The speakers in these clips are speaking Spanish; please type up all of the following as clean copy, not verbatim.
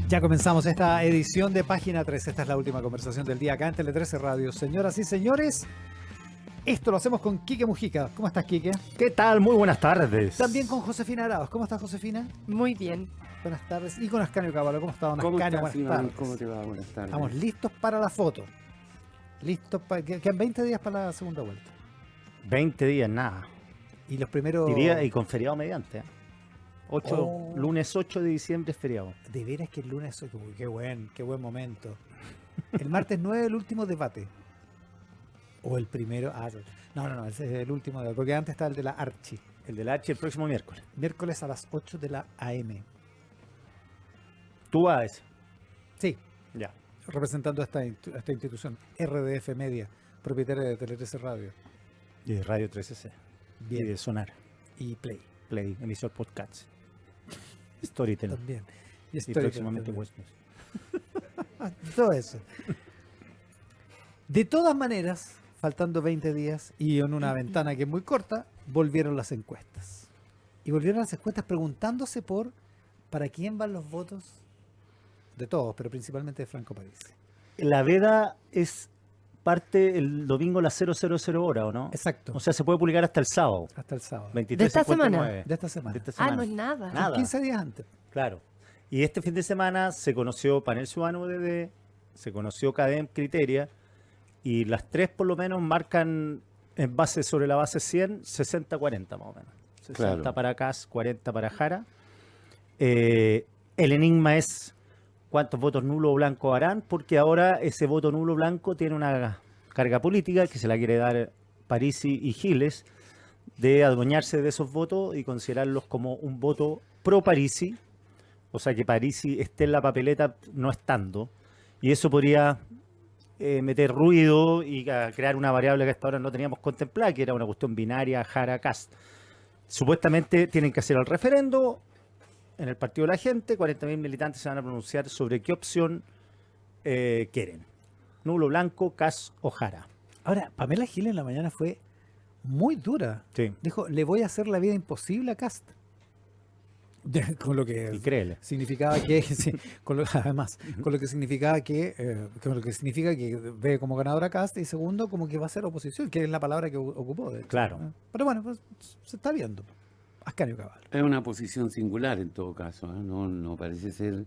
Ya comenzamos esta edición de Página 13. Esta es la última conversación del día acá en Tele 13 Radio. Señoras y señores, esto lo hacemos con Quique Mujica. ¿Cómo estás, Quique? ¿Qué tal? Muy buenas tardes. También con Josefina Arauz. ¿Cómo estás, Josefina? Muy bien. Buenas tardes. Y con Ascanio Caballo. ¿Cómo estás, don Ascanio? Buenas tardes. ¿Cómo te va? Buenas tardes. Estamos listos para la foto. Listos para... Quedan 20 días para la segunda vuelta. 20 días, nada. Y los primeros... Diría, y con feriado mediante. Lunes 8 de diciembre es feriado. De veras que el lunes... Uy, qué buen momento. El martes 9 el último debate. O el primero... No, ese es el último debate. Porque antes está el de la Archi. El del H el próximo miércoles. Miércoles a las 8 de la AM. ¿Tú vas a ese? Sí. Ya. Representando a esta institución. RDF Media, propietaria de Tele 13 Radio. Y de Radio 13C. Bien. Y de Sonar. Y Play. Play, emisor podcast. Storytel. También. Y próximamente Westnews. Todo eso. De todas maneras, faltando 20 días y en una ventana que es muy corta, volvieron las encuestas. Y volvieron las encuestas preguntándose para quién van los votos de todos, pero principalmente de Franco Parisi. La veda es parte el domingo a las 000 hora, ¿o no? Exacto. O sea, se puede publicar hasta el sábado. Hasta el sábado. 23:59. ¿De esta semana? De esta semana. No es nada. Nada. 15 días antes. Claro. Y este fin de semana se conoció Panel Ciudadano UDD, se conoció CADEM Criteria, y las tres por lo menos marcan en base sobre la base 100, 60-40 más o menos. 60 Claro. para Kass, 40 para Jara. El enigma es cuántos votos nulo o blanco harán, porque ahora ese voto nulo o blanco tiene una carga política que se la quiere dar Parisi y Giles, de adueñarse de esos votos y considerarlos como un voto pro Parisi, o sea que Parisi esté en la papeleta no estando, y eso podría meter ruido y crear una variable que hasta ahora no teníamos contemplada, que era una cuestión binaria Jara-Kast. Supuestamente tienen que hacer el referendo en el Partido de la Gente, 40.000 militantes se van a pronunciar sobre qué opción quieren, nulo, blanco, Kast o Jara. Ahora, Pamela Giles en la mañana fue muy dura. Sí. Dijo, le voy a hacer la vida imposible a Kast. Con lo que Y créele. significaba que sí, además con lo que significaba con lo que significa que ve como ganadora a Kast, y segundo como que va a ser oposición, que es la palabra que ocupó, de hecho. Claro. Pero bueno, pues se está viendo. Ascanio Caballo. Es una posición singular en todo caso, ¿eh? No parece ser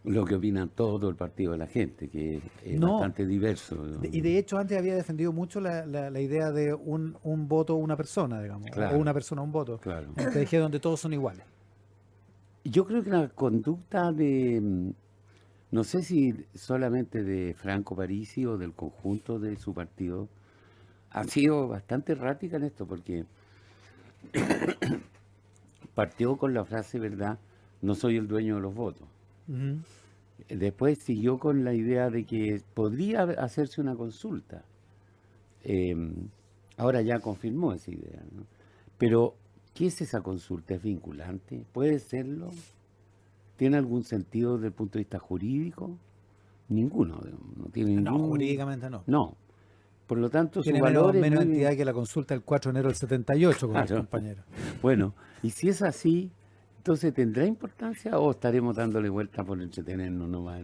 lo que opina todo el Partido de la Gente, que es No. bastante diverso. Y de hecho antes había defendido mucho la idea de un voto una persona, digamos, Claro. o una persona un voto. Claro. Te dije donde todos son iguales. Yo creo que la conducta no sé si solamente de Franco Parisi o del conjunto de su partido, ha sido bastante errática en esto, porque partió con la frase, ¿verdad? No soy el dueño de los votos. Ujú. Después siguió con la idea de que podría hacerse una consulta. Ahora ya confirmó esa idea, ¿no? Pero, ¿qué es esa consulta? ¿Es vinculante? ¿Puede serlo? ¿Tiene algún sentido desde el punto de vista jurídico? Ninguno. No tiene No, ningún... jurídicamente no. No. Por lo tanto, Tiene su valor menos es muy... entidad que la consulta del 4 de enero del 78 con los Claro. compañeros. Bueno, y si es así, entonces ¿tendrá importancia o estaremos dándole vuelta por entretenernos nomás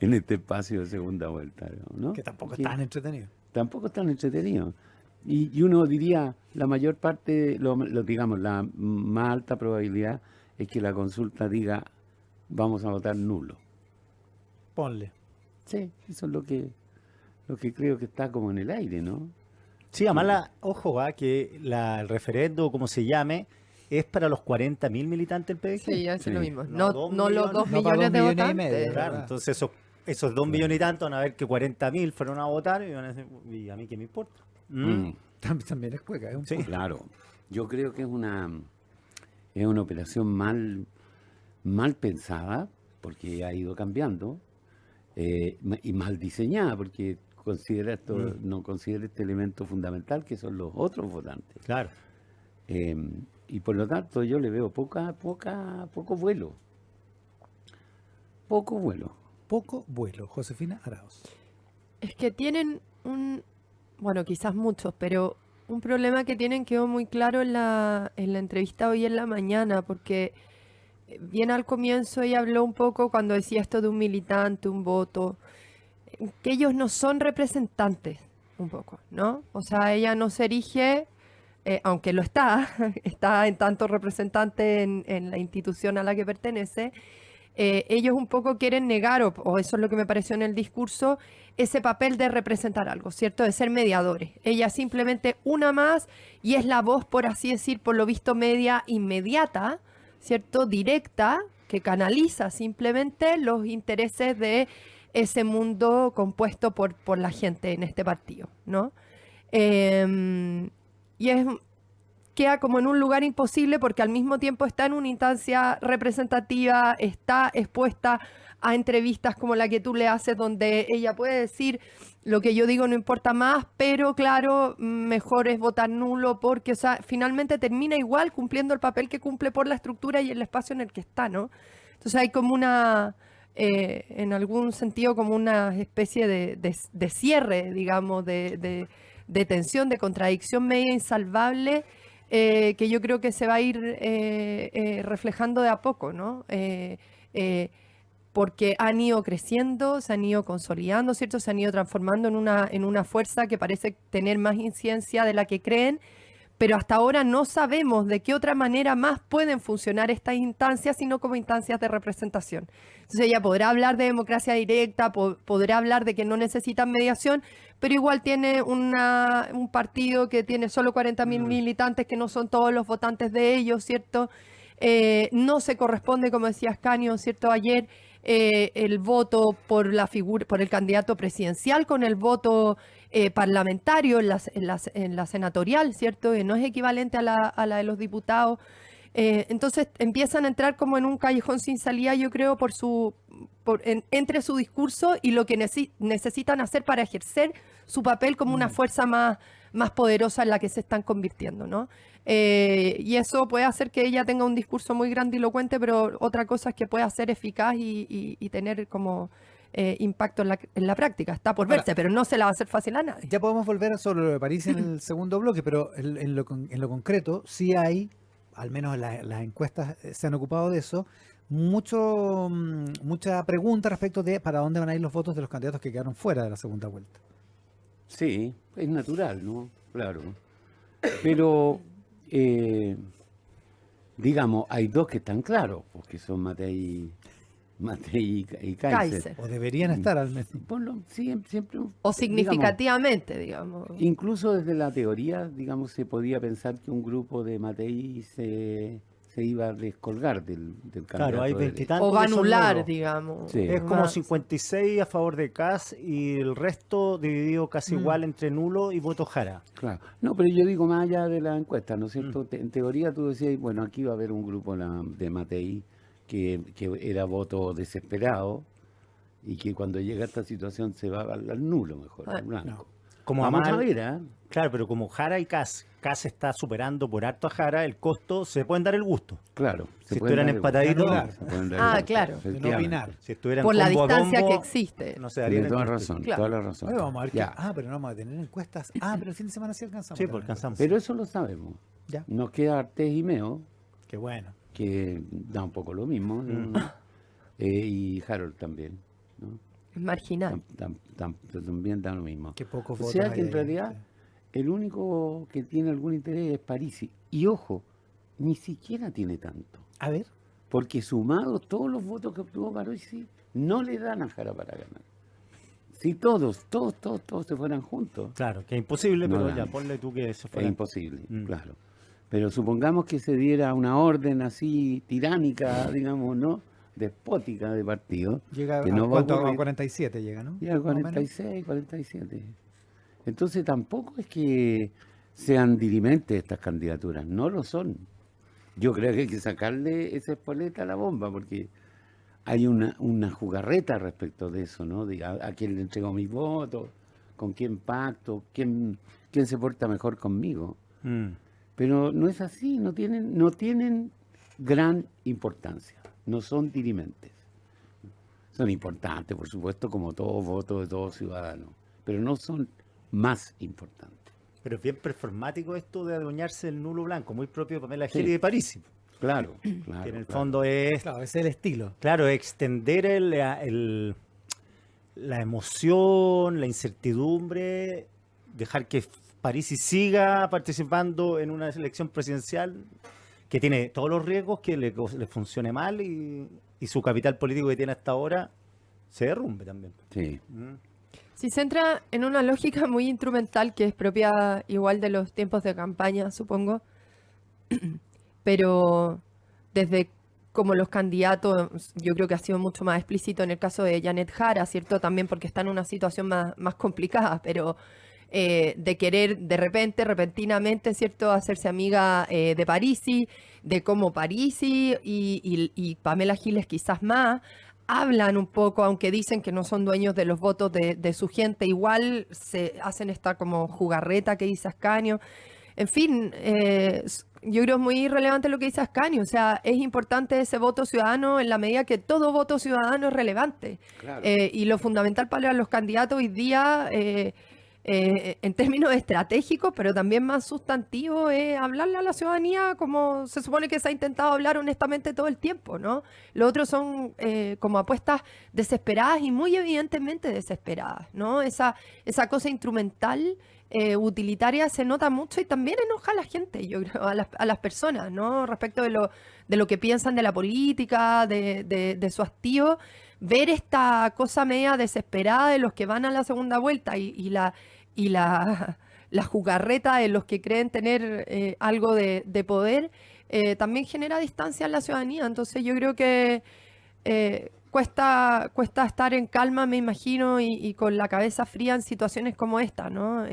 en este espacio de segunda vuelta, ¿no? Que tampoco es Porque tan entretenido. tampoco es tan entretenido. Y uno diría, la mayor parte, digamos, la más alta probabilidad es que la consulta diga, vamos a votar nulo. Ponle. Sí, eso es lo que creo que está como en el aire, ¿no? Sí, además, ojo, que el referendo, como se llame, es para los 40.000 militantes del PDG. Sí, yo Sí. lo mismo. No, No, los 2 no para 2 millones de millones y votantes. medio. Claro, entonces esos 2 millones y tanto van a ver que 40.000 fueron a votar y van a decir, ¿y a mí qué me importa? También es cueca. Es un Sí. Claro. Yo creo que es una operación mal pensada, porque ha ido cambiando, y mal diseñada, porque no considera este elemento fundamental, que son los otros votantes. Claro. Y por lo tanto yo le veo poco vuelo. Poco vuelo. Poco vuelo. Josefina Arauz. Es que tienen bueno, quizás muchos, pero un problema que tienen quedó muy claro en la entrevista hoy en la mañana, porque bien al comienzo ella habló un poco cuando decía esto de un militante, un voto, que ellos no son representantes, un poco, ¿no? O sea, ella no se erige, aunque lo está, está en tanto representante en la institución a la que pertenece, ellos un poco quieren negar, o eso es lo que me pareció en el discurso, ese papel de representar algo, ¿cierto? De ser mediadores. Ella simplemente una más y es la voz, por así decir, por lo visto media inmediata, ¿cierto? Directa, que canaliza simplemente los intereses de ese mundo compuesto por la gente en este partido, ¿no? Y queda como en un lugar imposible porque al mismo tiempo está en una instancia representativa, está expuesta a entrevistas como la que tú le haces, donde ella puede decir lo que yo digo no importa más, pero claro, mejor es votar nulo porque, o sea, finalmente termina igual cumpliendo el papel que cumple por la estructura y el espacio en el que está, ¿no? Entonces hay como en algún sentido, como una especie de cierre, digamos, de tensión, de contradicción media insalvable, que yo creo que se va a ir reflejando de a poco, ¿no? Porque han ido creciendo, se han ido consolidando, ¿cierto? Se han ido transformando en una fuerza que parece tener más incidencia de la que creen, pero hasta ahora no sabemos de qué otra manera más pueden funcionar estas instancias, sino como instancias de representación. Entonces ella podrá hablar de democracia directa, podrá hablar de que no necesitan mediación, pero igual tiene un partido que tiene solo 40.000 militantes, que no son todos los votantes de ellos, ¿cierto? No se corresponde, como decía Ascanio, ¿cierto? Ayer, el voto por la figura, por el candidato presidencial con el voto parlamentario en la senatorial, ¿cierto? Que no es equivalente a la de los diputados. Entonces empiezan a entrar como en un callejón sin salida, yo creo, entre su discurso y lo que necesitan hacer para ejercer su papel como una fuerza más poderosa en la que se están convirtiendo, ¿no? Y eso puede hacer que ella tenga un discurso muy grandilocuente, pero otra cosa es que pueda ser eficaz y tener como impacto en la práctica. Está por verse, pero no se la va a hacer fácil a nadie. Ya podemos volver sobre lo de París en el segundo bloque, pero en lo concreto sí hay, al menos las encuestas se han ocupado de eso, mucha pregunta respecto de para dónde van a ir los votos de los candidatos que quedaron fuera de la segunda vuelta. Sí, es natural, ¿no? Claro. Pero, digamos, hay dos que están claros, porque son Matei y Kaiser. O deberían estar al menos. Siempre, O significativamente, digamos. Incluso desde la teoría, digamos, se podía pensar que un grupo de Matei se iba a descolgar del candidato. Claro, hay de derecha. veintitantos. O va a que son anular, nulos. digamos. Sí. Es como Más. 56 a favor de Kass y el resto dividido casi igual entre nulo y voto Jara. Claro. No, pero yo digo más allá de la encuesta, ¿no es cierto? En teoría tú decías, bueno, aquí va a haber un grupo de Matei que era voto desesperado y que cuando llega esta situación se va al nulo mejor, al blanco. no. Como Vamos a Amal, ver, ¿eh? claro, pero como Jara y Kass está superando por harto a Jara, el costo se pueden dar el gusto. Claro. Si pueden estuvieran dar el gusto. empataditos, Se pueden dar el Ah, gusto, claro. De no efectivamente. opinar. Si estuvieran Por la combo a distancia combo, que existe. no se darían Tiene el toda gusto. razón, Claro. toda la razón. Oye, vamos a ver Ya. pero no vamos a tener encuestas. pero el fin de semana sí alcanzamos. Sí, a tener pues alcanzamos. Pero eso lo sabemos. Ya. Nos queda Artés y Meo, Qué bueno. que da un poco lo mismo, ¿no? Y Harold también, ¿no? Es marginal. También da lo mismo. Qué pocos O votos sea hay que en ahí. realidad el único que tiene algún interés es Parisi. Y ojo, ni siquiera tiene tanto. A ver. Porque sumados todos los votos que obtuvo Parisi, no le dan a Jara para ganar. Si todos se fueran juntos, Claro, que es imposible, No pero dan. ya ponle tú que se es fuera. imposible, Mm. claro. Pero supongamos que se diera una orden así tiránica, digamos, ¿no? Despótica de partido. Llega que no va a ¿cuánto? ocurrir. A 47 llega, ¿no? Llega a Más o menos. 46, 47. Entonces tampoco es que sean dirimentes estas candidaturas, no lo son. Yo creo que hay que sacarle esa espoleta a la bomba, porque hay una jugarreta respecto de eso, ¿no? De a quién le entrego mis votos, con quién pacto, quién se porta mejor conmigo. Mm. Pero no es así, no tienen gran importancia, no son dirimentes. Son importantes, por supuesto, como todo voto de todo ciudadano, pero no son más importantes. Pero es bien performático esto de adueñarse el nulo blanco, muy propio de Pamela Sí. Giles y de Parisi. Claro, que en claro. el claro. fondo es, Claro, ese es el estilo. claro, extender la emoción, la incertidumbre, dejar que Parisi siga participando en una elección presidencial que tiene todos los riesgos que le funcione mal y su capital político que tiene hasta ahora se derrumbe también. Sí. Si se entra en una lógica muy instrumental que es propia igual de los tiempos de campaña, supongo, pero desde como los candidatos, yo creo que ha sido mucho más explícito en el caso de Janet Jara, ¿cierto? También porque está en una situación más complicada, pero de querer de repente, repentinamente, ¿cierto?, hacerse amiga de Parisi, de cómo Parisi y Pamela Giles quizás más, hablan un poco, aunque dicen que no son dueños de los votos de su gente, igual se hacen esta como jugarreta que dice Ascanio. En fin, yo creo es muy relevante lo que dice Ascanio, o sea, es importante ese voto ciudadano en la medida que todo voto ciudadano es relevante. Claro. Y lo fundamental para los candidatos hoy día, en términos estratégicos, pero también más sustantivo, es hablarle a la ciudadanía como se supone que se ha intentado hablar honestamente todo el tiempo, ¿no? Lo otro son como apuestas desesperadas y muy evidentemente desesperadas, ¿no? Esa cosa instrumental, utilitaria se nota mucho y también enoja a la gente, yo creo, a las personas, ¿no? Respecto de lo que piensan de la política, de su hastío, ver esta cosa media desesperada de los que van a la segunda vuelta y la jugarreta de los que creen tener algo de poder, también genera distancia en la ciudadanía. Entonces yo creo que cuesta estar en calma, me imagino, y con la cabeza fría en situaciones como esta, ¿no?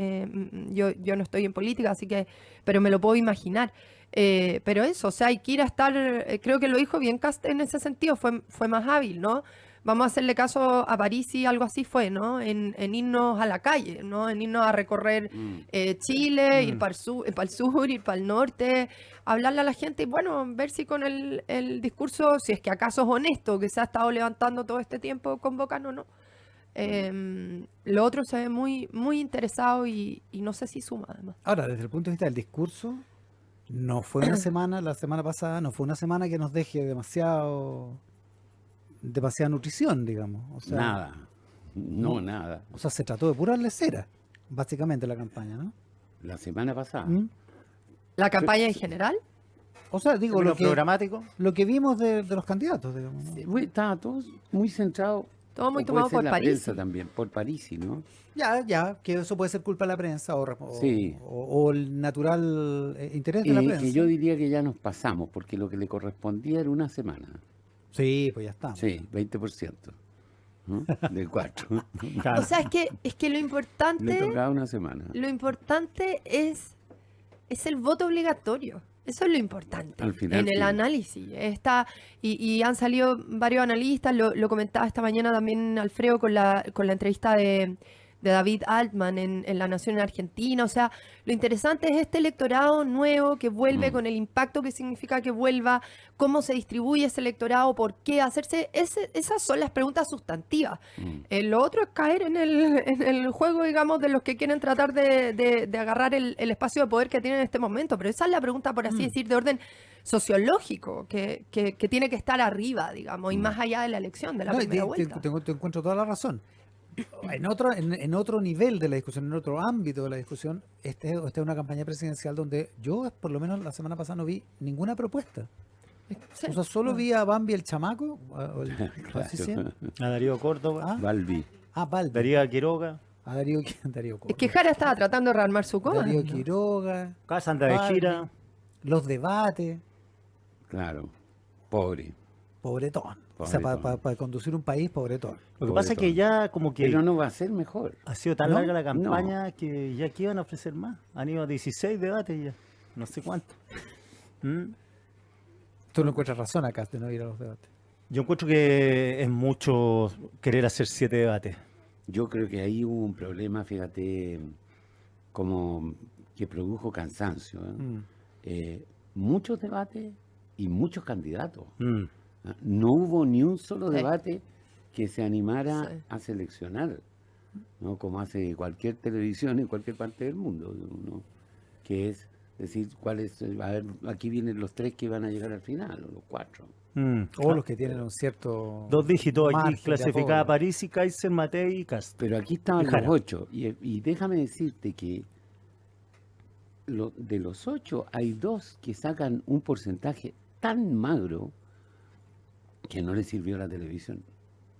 Yo no estoy en política, así que, pero me lo puedo imaginar. Pero eso, o sea, hay que ir a estar, creo que lo dijo bien Cast en ese sentido, fue más hábil, ¿no? Vamos a hacerle caso a Parisi, algo así fue, ¿no? En irnos a la calle, ¿no? En irnos a recorrer Chile, ir para el sur, ir para el norte, hablarle a la gente y, bueno, ver si con el discurso, si es que acaso es honesto, que se ha estado levantando todo este tiempo, convocan o no. Lo otro se ve muy, muy interesado y no sé si suma, además. Ahora, desde el punto de vista del discurso, no fue una semana, la semana pasada, no fue una semana que nos deje demasiada nutrición, digamos. O sea, Nada. No, nada. O sea, se trató de pura lecera, básicamente, la campaña, ¿no? La semana pasada. ¿Mm? ¿La campaña en general? O sea, digo, Lo programático. lo que vimos de los candidatos, digamos, ¿no? Estaba todo muy centrado. Todo muy o puede tomado ser por la Parisi. prensa también, por Parisi, ¿no? Ya, que eso puede ser culpa de la prensa Sí. o el natural interés de la prensa. Que yo diría que ya nos pasamos, porque lo que le correspondía era una semana. Sí, pues ya está. Sí, 20%. ¿no? De 4. Claro. O sea, es que lo Le importante, tocaba una semana. lo importante es el voto obligatorio. Eso es lo importante Al final, en el sí. análisis. Y han salido varios analistas, lo comentaba esta mañana también Alfredo con la entrevista de David Altman en La Nación en Argentina. O sea, lo interesante es este electorado nuevo que vuelve con el impacto que significa que vuelva, cómo se distribuye ese electorado, por qué hacerse. Esas son las preguntas sustantivas. Lo otro es caer en el juego, digamos, de los que quieren tratar de agarrar el espacio de poder que tienen en este momento. Pero esa es la pregunta, por así decir, de orden sociológico, que tiene que estar arriba, digamos, y más allá de la elección, de la No, primera vuelta. te encuentro toda la razón. En otro nivel de la discusión, en otro ámbito de la discusión, esta es una campaña presidencial donde yo, por lo menos la semana pasada, no vi ninguna propuesta. Sí. O sea, solo vi a Bambi el chamaco, o así se llama. A Darío Córdoba, Ah, Balbi. Balbi. Darío Quiroga, A Darío Es que Jara estaba tratando de rearmar su coma. Darío ¿no? Quiroga, Sandra de Balbi, Gira. los debates, Claro. Pobre. pobretón. O sea, Pobretón. para conducir un país, pobretón. Lo que pasa es que ya como que Pero no va a ser mejor. ha sido tan ¿No? larga la campaña que ya que iban a ofrecer más. Han ido a 16 debates ya. No sé cuánto. Tú no encuentras razón acá de no ir a los debates. Yo encuentro que es mucho querer hacer 7 debates. Yo creo que ahí hubo un problema, fíjate, como que produjo cansancio. Muchos debates y muchos candidatos. No hubo ni un solo Sí. debate que se animara Sí. a seleccionar, ¿no? Como hace cualquier televisión en cualquier parte del mundo, ¿no? Que es decir cuáles, a ver, aquí vienen los 3 que van a llegar al final, o los 4. O los que tienen un cierto 2 dígitos aquí, margen de clasificada apoyo. París y Kaiser, Matei y Cast. Pero aquí estaban Y Jara. los 8, y déjame decirte que de los 8 hay 2 que sacan un porcentaje tan magro que no le sirvió la televisión,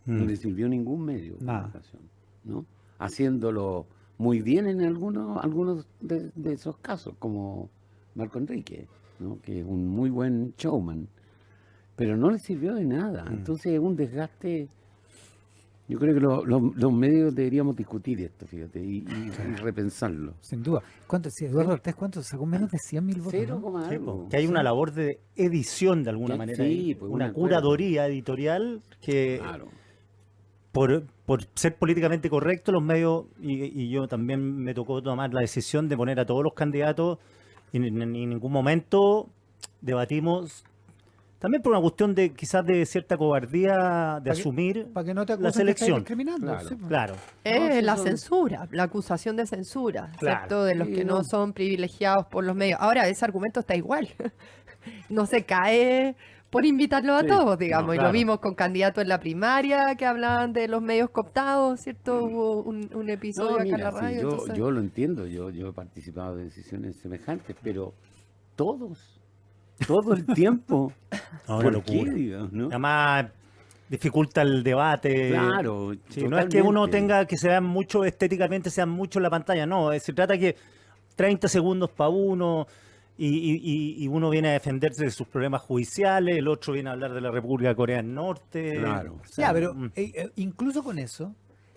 no le sirvió ningún medio de Nada. comunicación, ¿no? Haciéndolo muy bien en algunos de esos casos, como Marco Enrique, ¿no? Que es un muy buen showman, pero no le sirvió de nada. Entonces es un desgaste. Yo creo que los medios deberíamos discutir esto, fíjate, y repensarlo. Sin duda. ¿Cuánto? Si Eduardo Ortiz, ¿cuánto? Sacó menos de 100.000 votos, Cero ¿no? coma Sí, algo. que hay una labor de edición de alguna Que- manera, sí, ahí, pues, una un acuerdo. curaduría editorial que Claro. por ser políticamente correcto los medios, y yo también me tocó tomar la decisión de poner a todos los candidatos y en ningún momento debatimos, también por una cuestión de quizás de cierta cobardía de Pa' que- asumir Para que no te la acusen de estar selección. discriminando. Claro. sí, pues. Claro. Es sí, la son- censura, la acusación de censura, Claro. ¿cierto? De los Sí, que no no. son privilegiados por los medios. Ahora, ese argumento está igual. No se cae por invitarlos a Sí, todos, digamos. no, Y claro. lo vimos con candidatos en la primaria que hablaban de los medios cooptados, ¿cierto? Hubo un episodio No, acá mira, en la sí, radio. entonces- yo lo entiendo, yo he participado de decisiones semejantes, pero todo el tiempo. No, una ¿Por qué, locura. digamos, no? Además, dificulta el debate. Claro, Sí, no es que uno totalmente. tenga que se vean mucho estéticamente, sean mucho en la pantalla, no, se trata que 30 segundos para uno y uno viene a defenderse de sus problemas judiciales, el otro viene a hablar de la República de Corea del Norte. Claro. O sea, Ya, pero incluso con eso,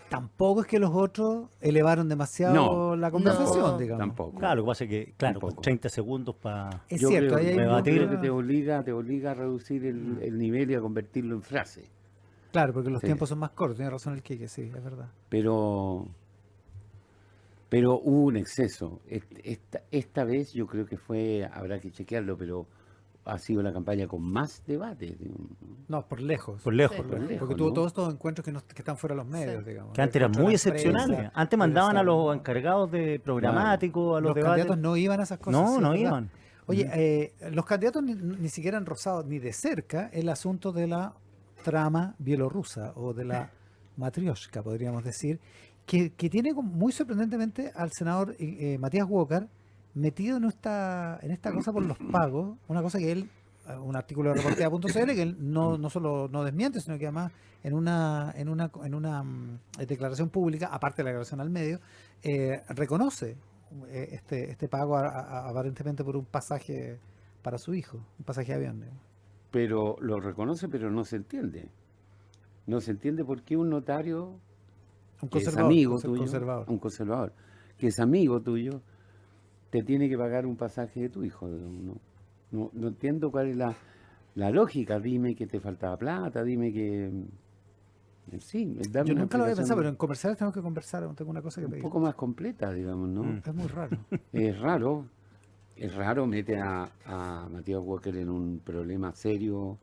tampoco es que los otros elevaron demasiado No, la conversación, no, digamos. Tampoco. claro, lo que pasa es que, claro, con Tampoco. 30 segundos para... Es Yo cierto, creo, ahí hay yo debatir. creo que te obliga a reducir el nivel y a convertirlo en frase. Claro, porque los Sí. tiempos son más cortos, tiene razón el Quique, sí, es verdad. Pero hubo un exceso. Esta vez yo creo que habrá que chequearlo, pero ha sido la campaña con más debate. digamos, ¿no? No, por lejos. Por lejos. Sí. Por lejos, Porque tuvo ¿no? todos estos encuentros que están fuera de los medios, Sí. digamos. Que antes eran Contra muy la prensa, excepcionales. Antes de mandaban a los desarrollo. encargados de programáticos, a los Los debates. candidatos no iban a esas cosas. No, sí, no es verdad. iban. Oye, los candidatos ni siquiera han rozado ni de cerca el asunto de la trama bielorrusa o de la matrioshka, podríamos decir, que tiene muy sorprendentemente al senador Matías Walker metido en esta cosa por los pagos, una cosa que él, un artículo de reportea.cl que él no solo no desmiente, sino que además en una declaración pública, aparte de la declaración al medio, reconoce este pago aparentemente por un pasaje para su hijo, un pasaje de avión. digamos. Pero lo reconoce, pero no se entiende. No se entiende por qué un notario Un que es conservador, amigo tuyo, conservador. un conservador, que es amigo tuyo, te tiene que pagar un pasaje de tu hijo. No entiendo cuál es la lógica. Dime que te faltaba plata, dime que... Sí, dame Yo una nunca lo había explicación pensado, pero en comerciales tenemos que conversar, tengo una cosa que un pedir. poco más completa, digamos, ¿no? Es muy raro. Es raro, mete a Matías Walker en un problema serio,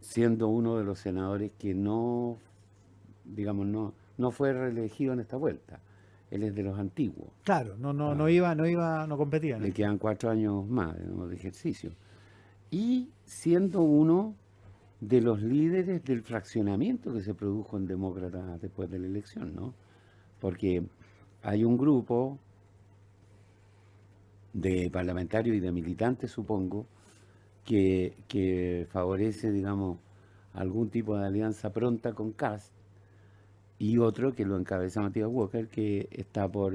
siendo uno de los senadores que no, digamos, no fue reelegido en esta vuelta. Él es de los antiguos. Claro, no competía. ¿no? Le quedan 4 años más, digamos, de ejercicio. Y siendo uno de los líderes del fraccionamiento que se produjo en Demócratas después de la elección, ¿no? Porque hay un grupo de parlamentarios y de militantes, supongo, que favorece, digamos, algún tipo de alianza pronta con Kast, y otro que lo encabeza Matías Walker, que está por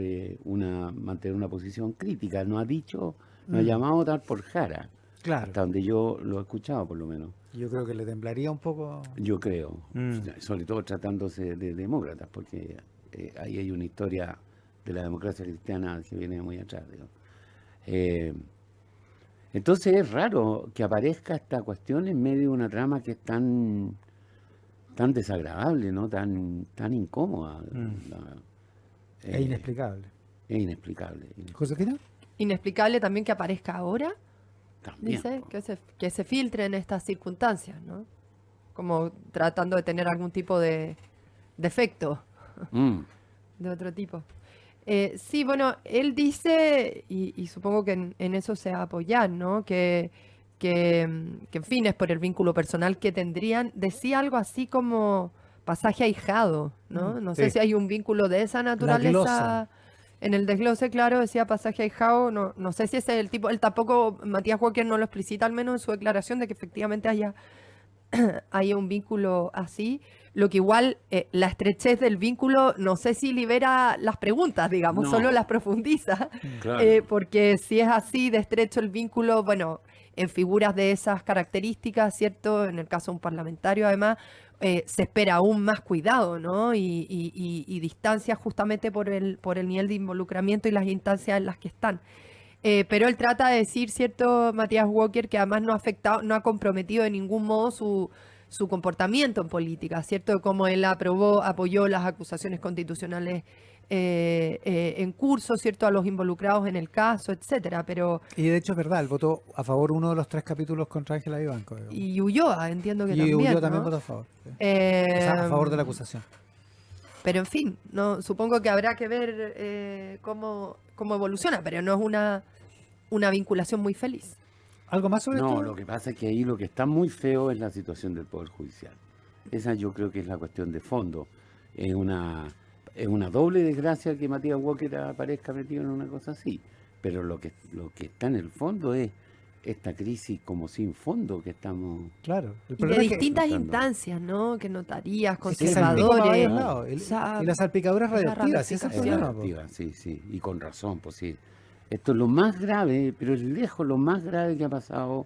mantener una posición crítica. No ha dicho, no ha llamado a votar por Jara, Claro, hasta donde yo lo he escuchado, por lo menos. yo creo que le temblaría un poco. Yo creo, Mm. sobre todo tratándose de demócratas, porque ahí hay una historia de la democracia cristiana que viene muy atrás. Digo. Entonces es raro que aparezca esta cuestión en medio de una trama que es tan desagradable, ¿no? Tan incómoda. Es inexplicable. Es inexplicable. ¿Josefina? Inexplicable también que aparezca ahora, También. dice, que se filtre en estas circunstancias, ¿no? Como tratando de tener algún tipo de efecto Mm. de otro tipo. Sí, bueno, él dice, y supongo que en eso se va a apoyar, ¿no? Que, en fin, es por el vínculo personal que tendrían. Decía algo así como pasaje ahijado, ¿no? No sé Sí. si hay un vínculo de esa La naturaleza. glosa. En el desglose, claro, decía pasaje ahijado. No sé si ese es el tipo. Él tampoco, Matías Walker no lo explicita, al menos en su declaración, de que efectivamente haya un vínculo así, lo que igual la estrechez del vínculo no sé si libera las preguntas, digamos, solo No. las profundiza, Claro. porque si es así de estrecho el vínculo, bueno, en figuras de esas características, ¿cierto? En el caso de un parlamentario, además, se espera aún más cuidado, ¿no? Y distancia justamente por el nivel de involucramiento y las instancias en las que están. Pero él trata de decir, ¿cierto, Matías Walker, que además no ha afectado, no ha comprometido de ningún modo su comportamiento en política, ¿cierto? Como él apoyó las acusaciones constitucionales en curso, ¿cierto? A los involucrados en el caso, etcétera. Pero, Y de hecho es verdad, él votó a favor uno de los 3 capítulos contra Ángela Vivanco, digamos. y Ulloa, entiendo que Y también, yo también ¿no? votó a favor. Sí. O sea, a favor de la Eh, acusación. Pero en fin, no, supongo que habrá que ver cómo evoluciona, pero no es una vinculación muy feliz. ¿Algo más sobre No, esto? lo que pasa es que ahí lo que está muy feo es la situación del Poder Judicial. Esa yo creo que es la cuestión de fondo. Es una doble desgracia que Matías Walker aparezca metido en una cosa así. Pero lo que está en el fondo es esta crisis como sin fondo que estamos... Claro. El Y de problema es que, distintas enfrentando. instancias, ¿no? Que notarías, es que salpicó para varios conservadores. lados. esa- Y la salpicadura es esa radioactiva, ese es el ramificación. problema. Po. Radioactiva, sí, sí, y con razón, pues sí. Esto es lo más grave, pero es lejos lo más grave que ha pasado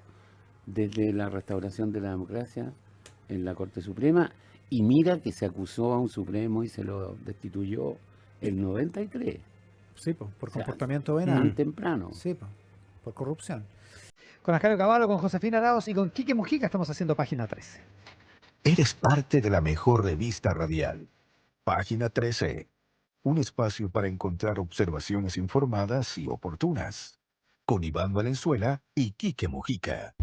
desde la restauración de la democracia en la Corte Suprema. Y mira que se acusó a un Supremo y se lo destituyó el 93, Sí, po, por o sea, comportamiento tan venal. temprano. Sí, po, por corrupción. Con Ascanio Cavallo, con Josefina Arauz y con Quique Mujica estamos haciendo página 13. Eres parte de la mejor revista radial. Página 13. Un espacio para encontrar observaciones informadas y oportunas. Con Iván Valenzuela y Quique Mujica.